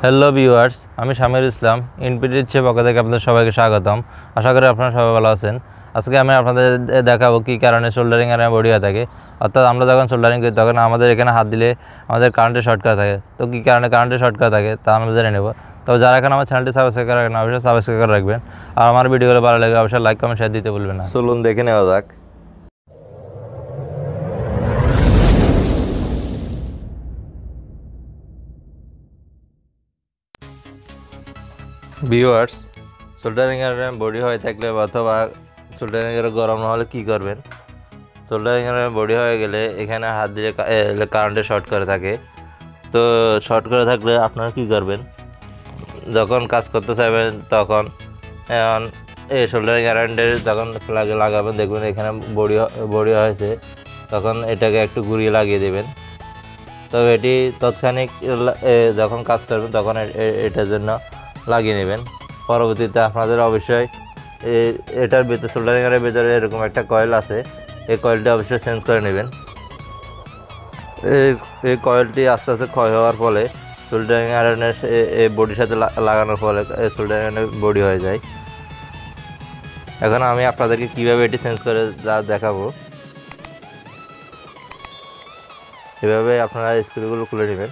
Hello viewers, আমি শামির ইসলাম। ইনপিটির পক্ষ থেকে আপনাদের সবাইকে স্বাগতম। আশা করি আপনারা সবাই ভালো আছেন। আজকে আমি আপনাদের দেখাবো কী কারণে সোল্ডারিং আর বডি হয়ে থাকে। অর্থাৎ আমরা যখন সোল্ডারিং করি তখন আমাদের এখানে হাত দিলে আমাদের কারেন্টের শর্টকাট থাকে। তো কী কারণে কারেন্টের শর্টকাট থাকে তা আমরা জেনে নেব। তবে যারা এখন আমার চ্যানেলটি সাবস্ক্রাইব করে রাখেন অবশ্যই সাবস্ক্রাইব করে রাখবেন। আর আমার ভিডিওগুলো ভালো লাগে অবশ্যই লাইক কমেন্ট শেয়ার দিতে ভুলবেন না। চলুন দেখে নেওয়া যাক। ভিউয়ার্স, সোল্ডারিং এর বডি হয়ে থাকলে অথবা সোল্ডারিং এর গরম না হলে কী করবেন? সোল্ডারিং এর বডি হয়ে গেলে এখানে হাত দিয়ে কারেন্টে শর্ট করে থাকে। তো শর্ট করে থাকলে আপনারা কী করবেন? যখন কাজ করতে চাইবেন তখন এই সোল্ডারিং আয়রনের যখন প্লাগে লাগাবেন দেখবেন এখানে বডি হয়েছে, তখন এটাকে একটু ঘুরিয়ে লাগিয়ে দেবেন। তবে এটি তাৎক্ষণিক যখন কাজ করবেন তখন এটার জন্য লাগিয়ে নেবেন। পরবর্তীতে আপনাদের অবশ্যই এটার ভিতরে সোল্ডারিংয়ের ভিতরে এরকম একটা কয়েল আছে, এই কয়েলটি অবশ্যই চেঞ্জ করে নেবেন। এই কয়েলটি আস্তে আস্তে ক্ষয় হওয়ার ফলে সোল্ডারিং আয়রনের এই বডির সাথে লাগানোর ফলে সোল্ডারিং আয়রনের বডি হয়ে যায়। এখন আমি আপনাদেরকে কীভাবে এটি চেঞ্জ করে যা দেখাবো। এভাবে আপনারা স্ক্রুগুলো খুলে নেবেন।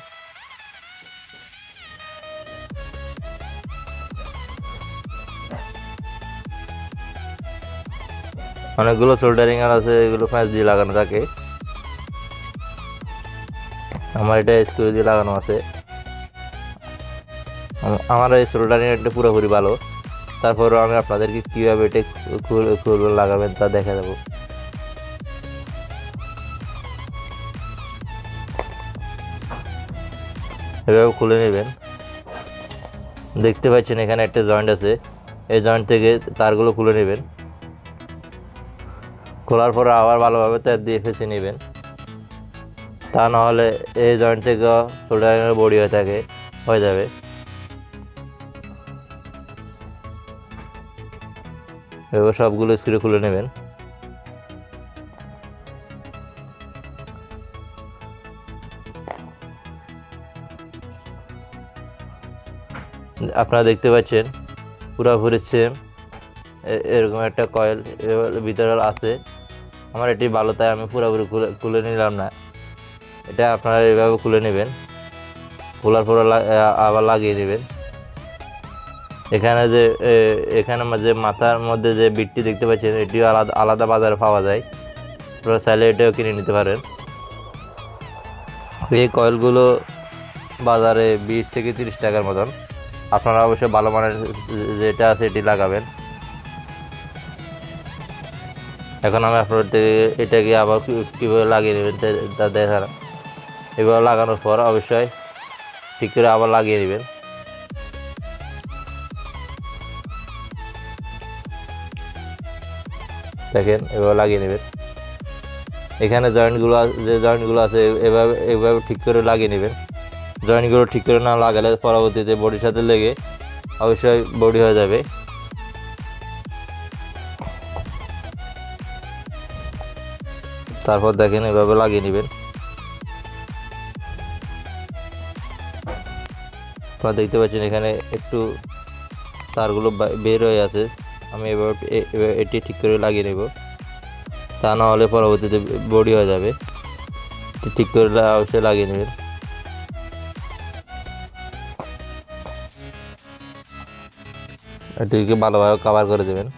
অনেকগুলো সোল্ডারিং আর আছে, এগুলো প্যাঁচ দিয়ে লাগানো থাকে। আমার এটা স্ক্রু দিয়ে লাগানো আছে। আমার এই সোল্ডারিং এটা পুরোপুরি ভালো। তারপরেও আমি আপনাদেরকে কীভাবে এটা খুলে লাগাবেন তা দেখা দেবো। এভাবে খুলে নেবেন। দেখতে পাচ্ছেন এখানে একটা জয়েন্ট আছে, এই জয়েন্ট থেকে তারগুলো খুলে নেবেন। খোলার পরে আবার ভালোভাবে ট্যাপ দিয়ে ফেঁচে নেবেন। তা নাহলে এই জয়েন্ট থেকে সোল্ডারিংয়ের বডি হয়ে যাবে। এবার সবগুলো স্ক্রু খুলে নেবেন। আপনারা দেখতে পাচ্ছেন পুরোপুরি সেম এরকম একটা কয়েল ভিতরে আছে। আমার এটি ভালো তাই আমি পুরোপুরি খুলে নিলাম না। এটা আপনারা এভাবে খুলে নেবেন। খোলার পরে আবার লাগিয়ে নেবেন। এখানে যে মাথার মধ্যে যে বিটটি দেখতে পাচ্ছেন এটিও আলাদা বাজারে পাওয়া যায়, আপনারা চাইলে এটাও কিনে নিতে পারেন। এই কয়েলগুলো বাজারে 20 থেকে 30 টাকার মতন। আপনারা অবশ্যই ভালো মানের যেটা আছে এটি লাগাবেন। এখন আমি আপনাদের এটাকে আবার কীভাবে লাগিয়ে নেবেন তা দেখা। এবার লাগানোর পর অবশ্যই ঠিক করে আবার লাগিয়ে নেবেন। দেখেন এভাবে লাগিয়ে নেবেন। এখানে জয়েন্টগুলো আছে এভাবে ঠিক করে লাগিয়ে নেবেন। জয়েন্টগুলো ঠিক করে না লাগালে পরবর্তীতে বডির সাথে লেগে অবশ্যই বডি হয়ে যাবে। তারপর দেখেন এভাবে লাগিয়ে নেবেন। আপনারা দেখতে পাচ্ছেন এখানে একটু তারগুলো বের হয়ে আছে। আমি এভাবে এটি ঠিক করে লাগিয়ে নেব, তা না হলে পরবর্তীতে বডি হয়ে যাবে। ঠিক করে অবশ্যই লাগিয়ে নেবেন। এটিকে ভালোভাবে কভার করে দেবেন।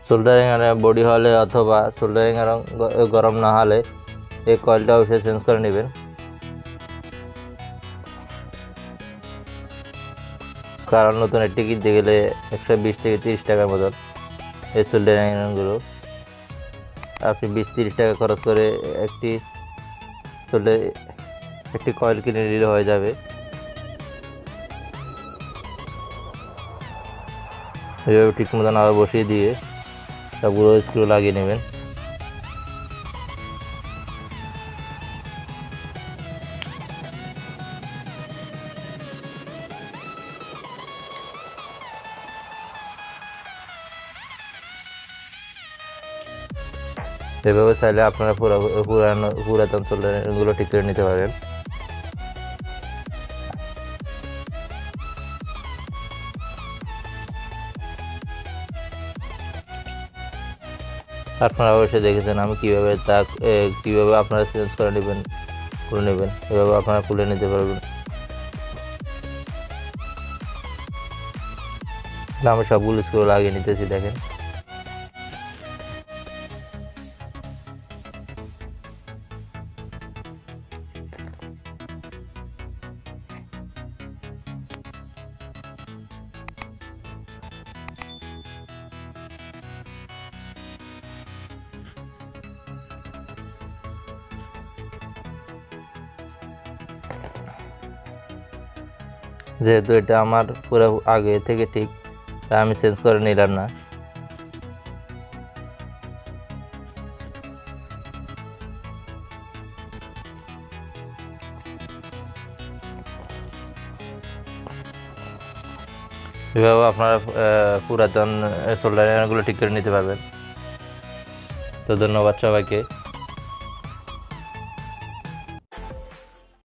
সোল্ডারিং এর বডি হলে অথবা সোল্ডারিং এর গরম না হলে এই কয়েলটা অবশ্যই চেঞ্জ করে নেবেন। কারণ নতুন একটি কিনতে গেলে 120 থেকে 30 টাকার মতন এই সোল্ডারিংগুলো। আপনি 20-30 টাকা খরচ করে একটি কয়েল কিনে নিলে হয়ে যাবে। এভাবে ঠিক মতন আবার বসিয়ে দিয়ে সবগুলো স্ক্রু লাগিয়ে নেবেন। এভাবে চাইলে আপনারা পুরাতন সোল্ডারিংগুলো ঠিক করে নিতে পারবেন। আপনারা অবশ্যই দেখেছেন আমি কিভাবে আপনারা চেঞ্জ করে নেবেন এভাবে আপনারা খুলে নিতে পারবেন। আমি সবগুলো স্ক্রু লাগিয়ে নিতেছি, দেখেন। যেহেতু এটা আমার পুরো আগে থেকে ঠিক, তাই আমি চেঞ্জ করে নিলাম না। এভাবে আপনারা পুরাতন সোল্ডারিংগুলো ঠিক করে নিতে পারবেন। তো ধন্যবাদ সবাইকে।